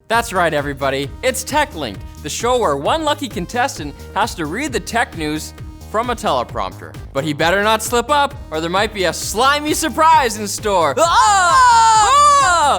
That's right, everybody. It's Techlinked, the show where one lucky contestant has to read the tech news from a teleprompter. But he better not slip up, or there might be a slimy surprise in store.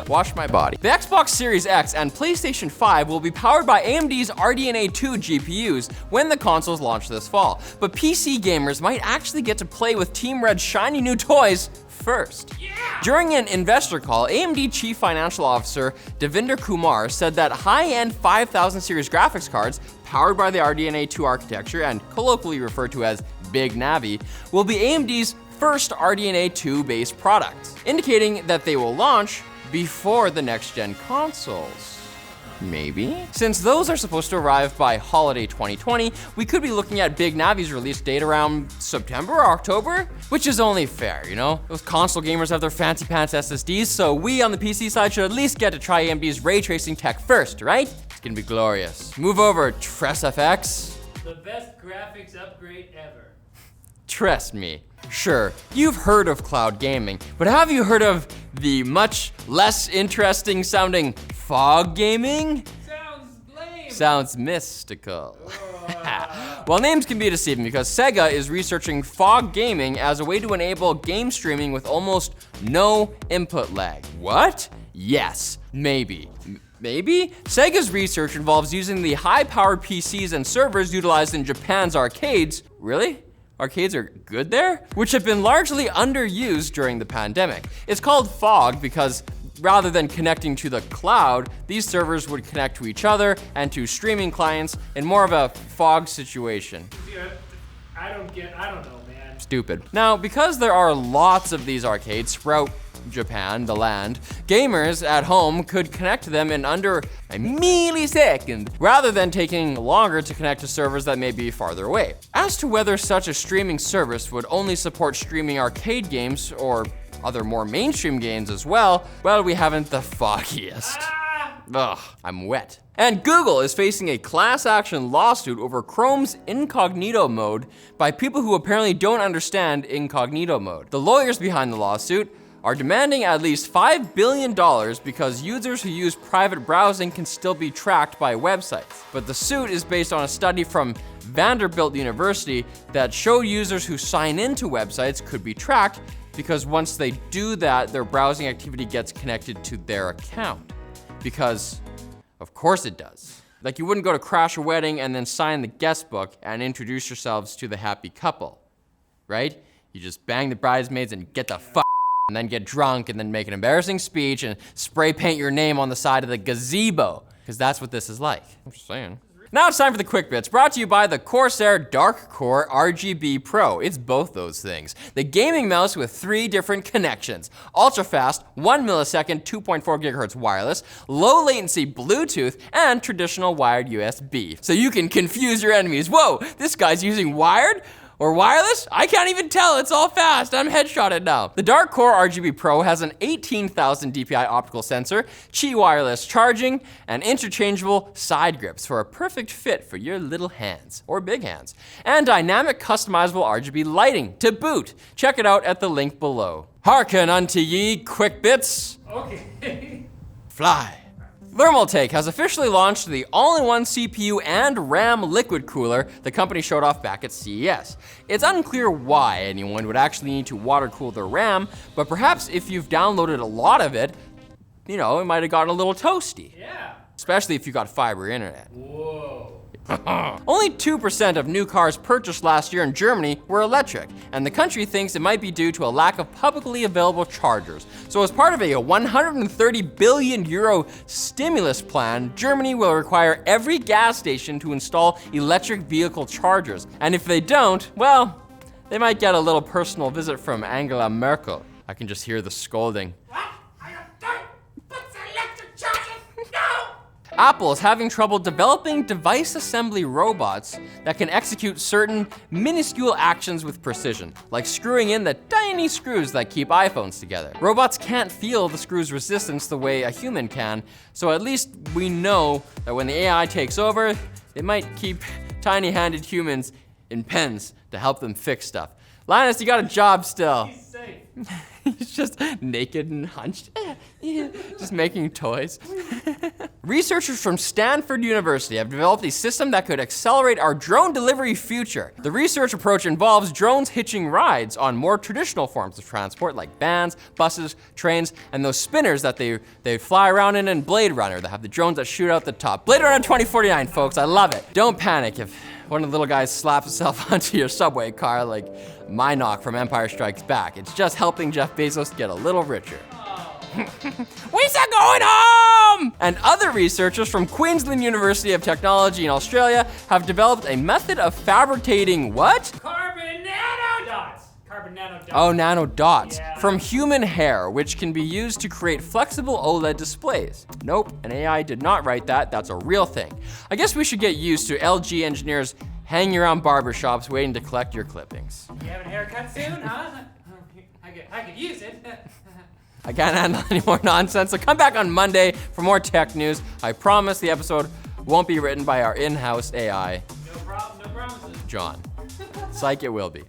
Wash my body. The Xbox Series X and PlayStation 5 will be powered by AMD's RDNA 2 GPUs when the consoles launch this fall. But PC gamers might actually get to play with Team Red's shiny new toys first. Yeah! During an investor call, AMD Chief Financial Officer Devinder Kumar said that high-end 5000 series graphics cards powered by the RDNA 2 architecture and colloquially referred to as Big Navi will be AMD's first RDNA 2 based products, indicating that they will launch before the next-gen consoles. Maybe? Since those are supposed to arrive by holiday 2020, we could be looking at Big Navi's release date around September or October, which is only fair, you know? Those console gamers have their fancy pants SSDs, so we on the PC side should at least get to try AMD's ray tracing tech first, right? It's gonna be glorious. Move over, TressFX. The best graphics upgrade ever. Trust me. Sure, you've heard of cloud gaming, but have you heard of the much less interesting sounding fog gaming? Sounds lame. Sounds mystical. Well, names can be deceiving because Sega is researching fog gaming as a way to enable game streaming with almost no input lag. What? Yes, maybe. Maybe? Sega's research involves using the high-powered PCs and servers utilized in Japan's arcades. Really? Arcades are good there? Which have been largely underused during the pandemic. It's called Fog because rather than connecting to the cloud, these servers would connect to each other and to streaming clients in more of a fog situation. I don't know, man. Stupid. Now, because there are lots of these arcades throughout Japan, the land, gamers at home could connect to them in under a millisecond, rather than taking longer to connect to servers that may be farther away. As to whether such a streaming service would only support streaming arcade games or other more mainstream games as well, we haven't the foggiest. Ugh, I'm wet. And Google is facing a class action lawsuit over Chrome's Incognito mode by people who apparently don't understand Incognito mode. The lawyers behind the lawsuit are demanding at least $5 billion because users who use private browsing can still be tracked by websites. But the suit is based on a study from Vanderbilt University that showed users who sign into websites could be tracked because once they do that, their browsing activity gets connected to their account. Because, of course it does. Like you wouldn't go to crash a wedding and then sign the guest book and introduce yourselves to the happy couple, right? You just bang the bridesmaids and get the fuck and then get drunk and then make an embarrassing speech and spray paint your name on the side of the gazebo, because that's what this is like. I'm just saying. Now it's time for the quick bits, brought to you by the CORSAIR Dark RGB Pro. It's both those things. The gaming mouse with 3 different connections. Ultra fast, 1 millisecond, 2.4 gigahertz wireless, low latency Bluetooth, and traditional wired USB. So you can confuse your enemies. Whoa, this guy's using wired? Or wireless? I can't even tell, it's all fast. I'm headshotted now. The Dark RGB Pro has an 18,000 DPI optical sensor, Qi wireless charging, and interchangeable side grips for a perfect fit for your little hands, or big hands, and dynamic customizable RGB lighting to boot. Check it out at the link below. Hearken unto ye, quick bits. Okay. Fly. Thermaltake has officially launched the all-in-one CPU and RAM liquid cooler the company showed off back at CES. It's unclear why anyone would actually need to water cool their RAM, but perhaps if you've downloaded a lot of it, you know, it might have gotten a little toasty. Yeah. Especially if you got fiber internet. Whoa. Only 2% of new cars purchased last year in Germany were electric, and the country thinks it might be due to a lack of publicly available chargers. So as part of a 130 billion euro stimulus plan, Germany will require every gas station to install electric vehicle chargers. And if they don't, well, they might get a little personal visit from Angela Merkel. I can just hear the scolding. Apple is having trouble developing device assembly robots that can execute certain minuscule actions with precision, like screwing in the tiny screws that keep iPhones together. Robots can't feel the screw's resistance the way a human can, so at least we know that when the AI takes over, they might keep tiny-handed humans in pens to help them fix stuff. Linus, you got a job still. He's safe. He's just naked and hunched, just making toys. Researchers from Stanford University have developed a system that could accelerate our drone delivery future. The research approach involves drones hitching rides on more traditional forms of transport like vans, buses, trains, and those spinners that they fly around in Blade Runner that have the drones that shoot out the top. Blade Runner 2049, folks, I love it. Don't panic if one of the little guys slaps himself onto your subway car like Minoc from Empire Strikes Back. It's just helping Jeff Bezos get a little richer. We're going home! And other researchers from Queensland University of Technology in Australia have developed a method of fabricating what? Carbon nanodots. Carbon nanodots. Oh, nanodots. Yeah. From human hair, which can be used to create flexible OLED displays. Nope, an AI did not write that. That's a real thing. I guess we should get used to LG engineers hanging around barbershops waiting to collect your clippings. You having a haircut soon, huh? I could use it. I can't handle any more nonsense, so come back on Monday for more tech news. I promise the episode won't be written by our in-house AI, No problem, no promises. John. Psych, it will be.